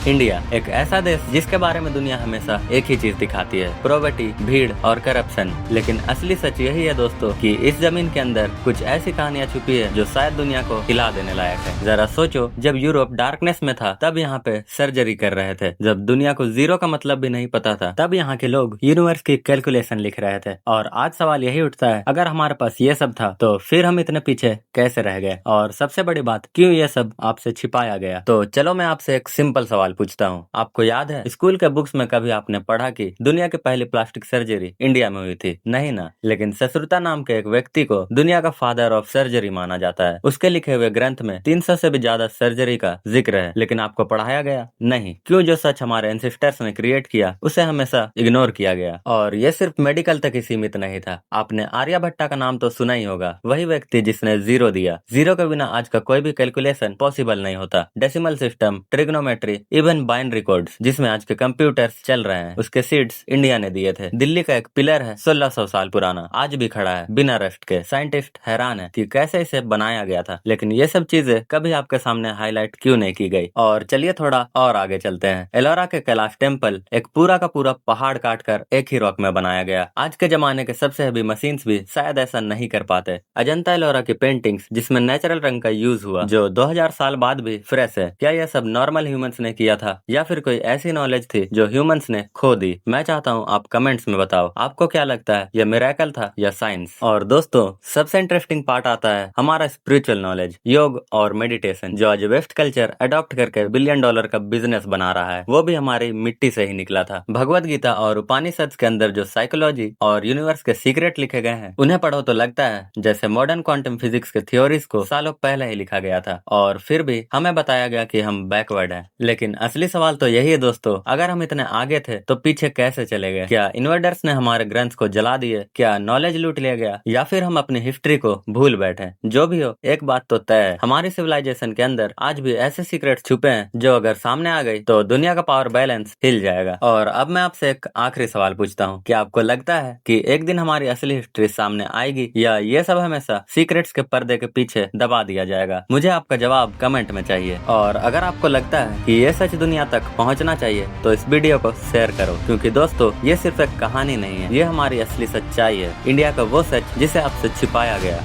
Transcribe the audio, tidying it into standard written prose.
India एक ऐसा देश जिसके बारे में दुनिया हमेशा एक ही चीज दिखाती है, प्रॉपर्टी, भीड़ और करप्शन। लेकिन असली सच यही है दोस्तों कि इस जमीन के अंदर कुछ ऐसी कहानियां छुपी है जो शायद दुनिया को हिला देने लायक है। जरा सोचो, जब यूरोप डार्कनेस में था तब यहाँ पे सर्जरी कर रहे थे। जब दुनिया को जीरो का मतलब भी नहीं पता था तब यहाँ के लोग यूनिवर्स की कैलकुलेशन लिख रहे थे। और आज सवाल यही उठता है, अगर हमारे पास ये सब था तो फिर हम इतने पीछे कैसे रह गए, और सबसे बड़ी बात, क्यों ये सब आपसे छिपाया गया। तो चलो मैं आपसे एक सिंपल सवाल पूछता हूँ। आपको याद है स्कूल के बुक्स में कभी आपने पढ़ा कि दुनिया की पहली प्लास्टिक सर्जरी इंडिया में हुई थी? नहीं ना। लेकिन ससुरता नाम के एक व्यक्ति को दुनिया का फादर ऑफ सर्जरी माना जाता है। उसके लिखे हुए ग्रंथ में 300 से भी ज्यादा सर्जरी का जिक्र है, लेकिन आपको पढ़ाया गया नहीं। क्यों? जो सच हमारे एंसेस्टर्स ने क्रिएट किया उसे हमेशा इग्नोर किया गया। और ये सिर्फ मेडिकल तक ही सीमित नहीं था। आपने आर्यभट्टा का नाम तो सुना ही होगा, वही व्यक्ति जिसने जीरो दिया। जीरो के बिना आज का कोई भी कैलकुलेशन पॉसिबल नहीं होता। Decimal system, trigonometry, even binary codes जिसमें आज के कंप्यूटर्स चल रहे हैं, उसके सीड्स इंडिया ने दिए थे। दिल्ली का एक पिलर है 1600 साल पुराना, आज भी खड़ा है बिना रस्ट के। साइंटिस्ट हैरान है कि कैसे इसे बनाया गया था, लेकिन ये सब चीजें कभी आपके सामने हाईलाइट क्यों नहीं की गई। और चलिए थोड़ा और आगे चलते हैं। एलोरा के कैलाश टेम्पल एक पूरा का पूरा पहाड़ काट कर एक ही रॉक में बनाया गया। आज के जमाने के सबसे हेवी मशीन्स भी शायद ऐसा नहीं कर पाते। अजंता एलोरा की पेंटिंग्स जिसमें नेचुरल रंग का यूज हुआ, जो 2000 साल बाद भी फ्रेश है। क्या यह सब नॉर्मल ह्यूमंस ने किया था या फिर कोई ऐसी नॉलेज थी जो ह्यूमंस ने खो दी? मैं चाहता हूँ आप कमेंट्स में बताओ, आपको क्या लगता है, यह मिरेकल था या साइंस? और दोस्तों सबसे इंटरेस्टिंग पार्ट आता है हमारा स्पिरिचुअल नॉलेज, योग और मेडिटेशन, जो आज वेस्ट कल्चर अडॉप्ट करके $1 बिलियन का बिजनेस बना रहा है। वो भी हमारी मिट्टी से ही निकला था। भगवत गीता और उपनिषद के अंदर जो साइकोलॉजी और यूनिवर्स के सीक्रेट लिखे गए हैं, उन्हें पढ़ो तो लगता है जैसे मॉडर्न क्वांटम फिजिक्स के थ्योरीज को सालों पहले ही लिखा गया था। और फिर भी हमें बताया गया कि हम बैकवर्ड हैं। लेकिन असली सवाल तो यही है दोस्तों, अगर हम इतने आगे थे तो पीछे कैसे चले गए? क्या इन्वर्डर्स ने हमारे ग्रंथ को जला दिए? क्या नॉलेज लूट लिया गया? या फिर हम अपनी हिस्ट्री को भूल बैठे? जो भी हो, एक बात तो तय है, हमारी सिविलाइजेशन के अंदर आज भी ऐसे सीक्रेट छुपे हैं जो अगर सामने आ गई तो दुनिया का पावर बैलेंस हिल जाएगा। और अब मैं आपसे एक आखिरी सवाल पूछता हूँ, क्या आपको लगता है कि एक दिन हमारी असली हिस्ट्री सामने आएगी, या ये सब हमेशा सीक्रेट्स के पर्दे के पीछे दबा दिया जाएगा? मुझे आपका जवाब कमेंट में चाहिए। और अगर आपको लगता है कि ये सच दुनिया तक पहुंचना चाहिए तो इस वीडियो को शेयर करो, क्योंकि दोस्तों ये सिर्फ एक कहानी नहीं है, ये हमारी असली सच्चाई है, इंडिया का वो सच जिसे आपसे छिपाया गया।